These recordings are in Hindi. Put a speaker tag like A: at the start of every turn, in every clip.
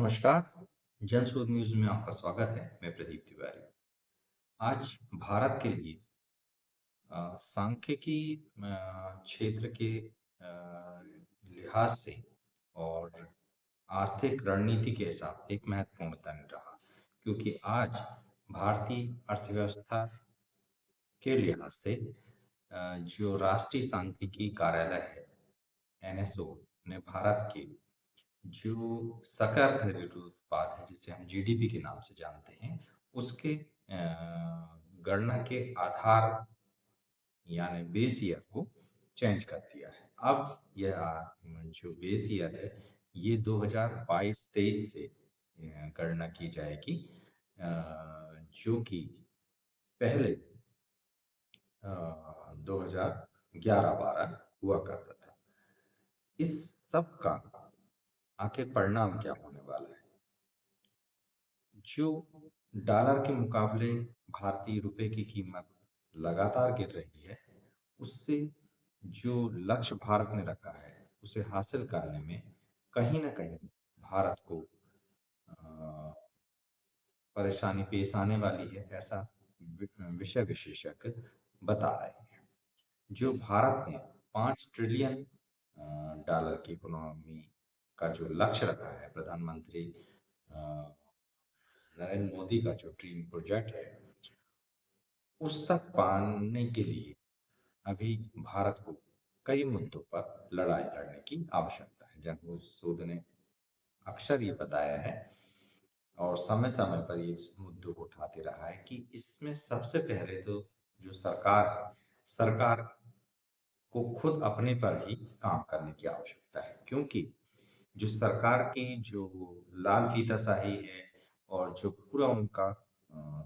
A: नमस्कार। जनशोध न्यूज़ में आपका स्वागत है। मैं प्रदीप तिवारी। आज भारत के लिए सांख्यिकी क्षेत्र के लिहाज से और आर्थिक रणनीति के हिसाब से एक महत्वपूर्ण दिन रहा, क्योंकि आज भारतीय अर्थव्यवस्था के लिहाज से जो राष्ट्रीय सांख्यिकी कार्यालय है, एनएसओ ने भारत के जो सकल घरेलू उत्पाद है, जिसे हम जीडीपी के नाम से जानते हैं, उसके गणना के आधार यानी बेस ईयर को चेंज कर दिया है। अब यह जो बेस ईयर है, ये 2022-23 से गणना की जाएगी, जो कि पहले 2011-12 हुआ करता था। इस सब का आखिर परिणाम क्या होने वाला है? जो डॉलर के मुकाबले भारतीय रुपए की कीमत लगातार गिर रही है, उससे जो लक्ष्य भारत ने रखा है, उसे हासिल करने में कहीं न कहीं भारत को परेशानी पेश आने वाली है, ऐसा विषय विशेषज्ञ बता रहे हैं। जो भारत ने 5 ट्रिलियन डॉलर की इकोनॉमी का जो लक्ष्य रखा है, प्रधानमंत्री नरेंद्र मोदी का जो ड्रीम प्रोजेक्ट है, उस तक पाने के लिए अभी भारत को कई मुद्दों पर लड़ाई लड़ने की आवश्यकता है। जनशोध ने अक्सर ये बताया है और समय-समय पर ये इस मुद्दों को उठाते रहा है कि इसमें सबसे पहले तो जो सरकार है, सरकार को खुद अपने पर ही काम करने की आवश्यकता है, क्योंकि जो सरकार की जो लाल फीताशाही है और जो पूरा उनका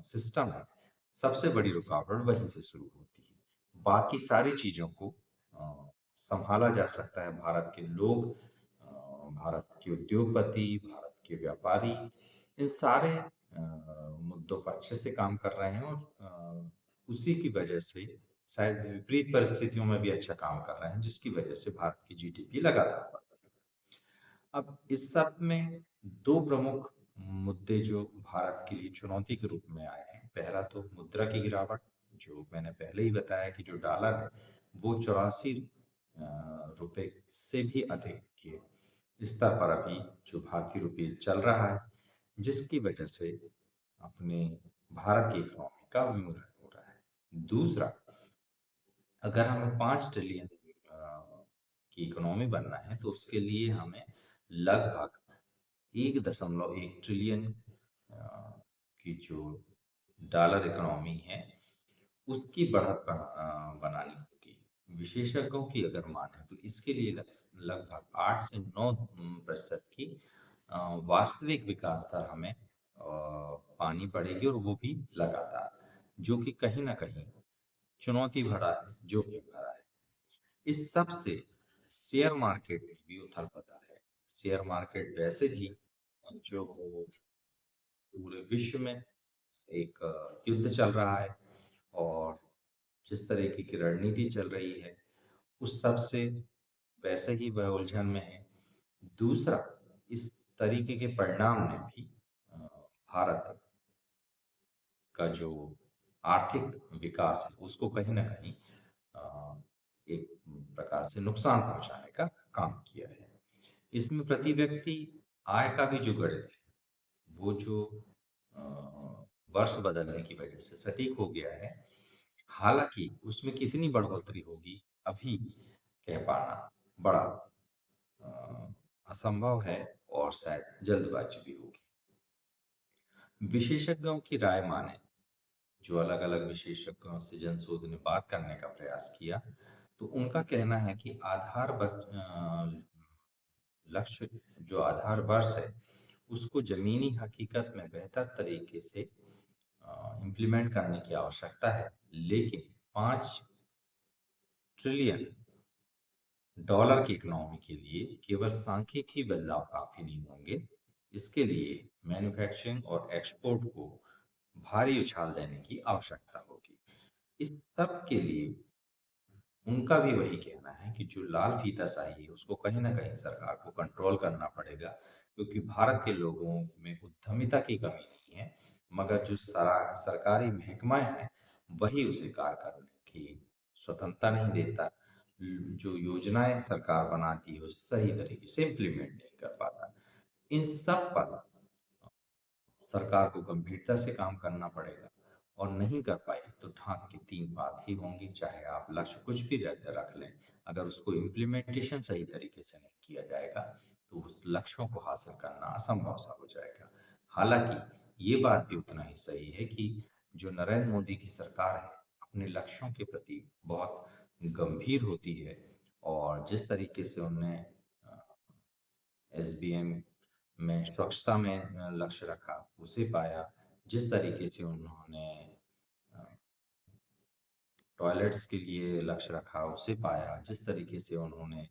A: सिस्टम है, सबसे बड़ी रुकावट वहीं से शुरू होती है। बाकी सारी चीज़ों को सँभाला जा सकता है। भारत के लोग, भारत के उद्योगपति, भारत के व्यापारी, इन सारे मुद्दों पर अच्छे से काम कर रहे हैं और उसी की वजह से शायद विपरीत परिस्थितियों में भी अच्छा काम कर रहे हैं, जिसकी वजह से भारत की जीडीपी लगातार बढ़ रही है। अब इस सब में 2 प्रमुख मुद्दे जो भारत के लिए चुनौती के रूप में आए हैं। पहला तो मुद्रा की गिरावट, जो मैंने पहले ही बताया कि जो डॉलर है, वो 84 रुपए से भी अधिक के स्तर पर अभी जो भारतीय रुपये चल रहा है, जिसकी वजह से अपने भारत की इकोनॉमी का विमूलन हो रहा है। दूसरा, अगर हमें 5 ट्रिलियन की इकोनॉमी बनना है, तो उसके लिए हमें लगभग 1.1 ट्रिलियन की जो डॉलर इकोनॉमी है, उसकी बढ़त बनानी होगी। विशेषज्ञों की अगर माने तो इसके लिए लगभग 8 से 9% की वास्तविक विकास दर हमें पानी पड़ेगी, और वो भी लगातार, जो कि कहीं न कहीं चुनौती भरा है, जोखिम भरा है। इस सब से शेयर मार्केट में भी उथल-पुथल है। शेयर मार्केट वैसे भी जो पूरे विश्व में एक युद्ध चल रहा है, और जिस तरीके की रणनीति चल रही है, उस सब से वैसे ही वह उलझन में है। दूसरा, इस तरीके के परिणाम ने भी अ, भारत का जो आर्थिक विकास है, उसको कहीं न कहीं एक प्रकार से नुकसान पहुँचाने का काम किया है। इसमें प्रति व्यक्ति आय का भी जो गणित है, वो जो वर्ष बदलने की वजह से सटीक हो गया है। हालाँकि उसमें कितनी बढ़ोतरी होगी, अभी कह पाना बड़ा असंभव है, और शायद जल्दबाज़ी भी होगी। विशेषज्ञों की राय माने, जो अलग-अलग विशेषज्ञों से जनशोध ने बात करने का प्रयास किया, तो उनका कहना है कि लक्ष्य जो आधार वर्ष है, उसको ज़मीनी हकीकत में बेहतर तरीके से इम्प्लीमेंट करने की आवश्यकता है। लेकिन 5 ट्रिलियन डॉलर की इकोनॉमी के लिए केवल सांख्यिकी बदलाव काफ़ी नहीं होंगे। इसके लिए मैन्युफैक्चरिंग और एक्सपोर्ट को भारी उछाल देने की आवश्यकता होगी। इस सब के लिए उनका भी वही कहना है कि जो लाल फीताशाही है, उसको कहीं न कहीं सरकार को कंट्रोल करना पड़ेगा, क्योंकि भारत के लोगों में उद्यमिता की कमी नहीं है, मगर जो सरकारी महकमा है, वही उसे कार्य करने की स्वतंत्रता नहीं देता। जो योजनाएं सरकार बनाती है, उसे सही तरीके से इम्प्लीमेंट नहीं कर पाता। इन सब पर सरकार को गंभीरता से काम करना पड़ेगा, और नहीं कर पाई तो ढाक की तीन बात ही होंगी, चाहे आप लक्ष्य कुछ भी रख लें, अगर उसको इम्प्लीमेंटेशन सही तरीके से नहीं किया जाएगा तो उस लक्ष्यों को हासिल करना असंभव सा हो जाएगा। हालांकि ये बात भी उतना ही सही है कि जो नरेंद्र मोदी की सरकार है, अपने लक्ष्यों के प्रति बहुत गंभीर होती है, और जिस तरीके से उन्होंने एसबीएम में स्वच्छता में लक्ष्य रखा, उसे पाया। जिस तरीके से उन्होंने टॉयलेट्स के लिए लक्ष्य रखा, उसे पाया। जिस तरीके से उन्होंने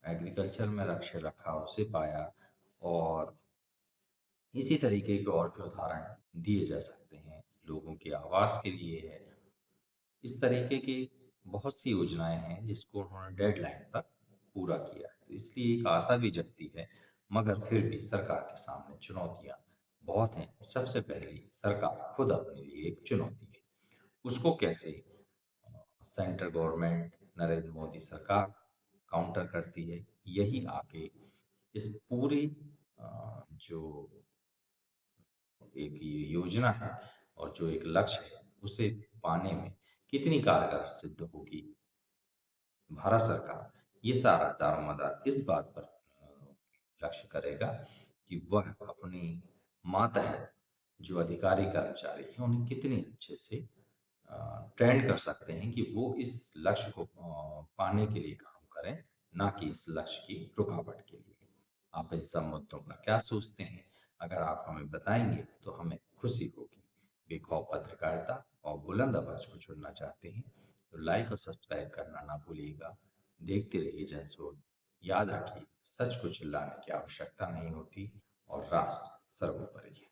A: एग्रीकल्चर में लक्ष्य रखा, उसे पाया। और इसी तरीके के और भी उदाहरण दिए जा सकते हैं। लोगों के आवास के लिए है, इस तरीके की बहुत सी योजनाएं हैं जिसको उन्होंने डेडलाइन तक पूरा किया है। तो इसलिए एक आशा भी जगती है, मगर फिर भी सरकार के सामने चुनौतियां बहुत हैं। सबसे पहली, सरकार खुद अपने लिए एक चुनौती है। उसको कैसे सेंट्रल गवर्नमेंट, नरेंद्र मोदी सरकार काउंटर करती है, यही आगे इस पूरी जो एक ये योजना है और जो एक लक्ष्य है, उसे पाने में कितनी कारगर सिद्ध होगी भारत सरकार, ये सारा दारोमदार इस बात पर लक्ष्य करेगा कि वह अपनी मातहत जो अधिकारी कर्मचारी हैं, उन्हें कितने अच्छे से ट्रेंड कर सकते हैं कि वो इस लक्ष्य को पाने के लिए काम करें, ना कि इस लक्ष्य की रुकावट के लिए। आप इन सब मुद्दों पर क्या सोचते हैं? अगर आप हमें बताएंगे तो हमें खुशी होगी। बेखौफ पत्रकारिता और बुलंद आवाज को चुनना चाहते हैं तो लाइक और सब्सक्राइब करना ना भूलिएगा। देखते रहिए जनशोध। याद रखिए, सच को चिल्लाने की आवश्यकता नहीं होती, और राष्ट्र सर्वोपरि है।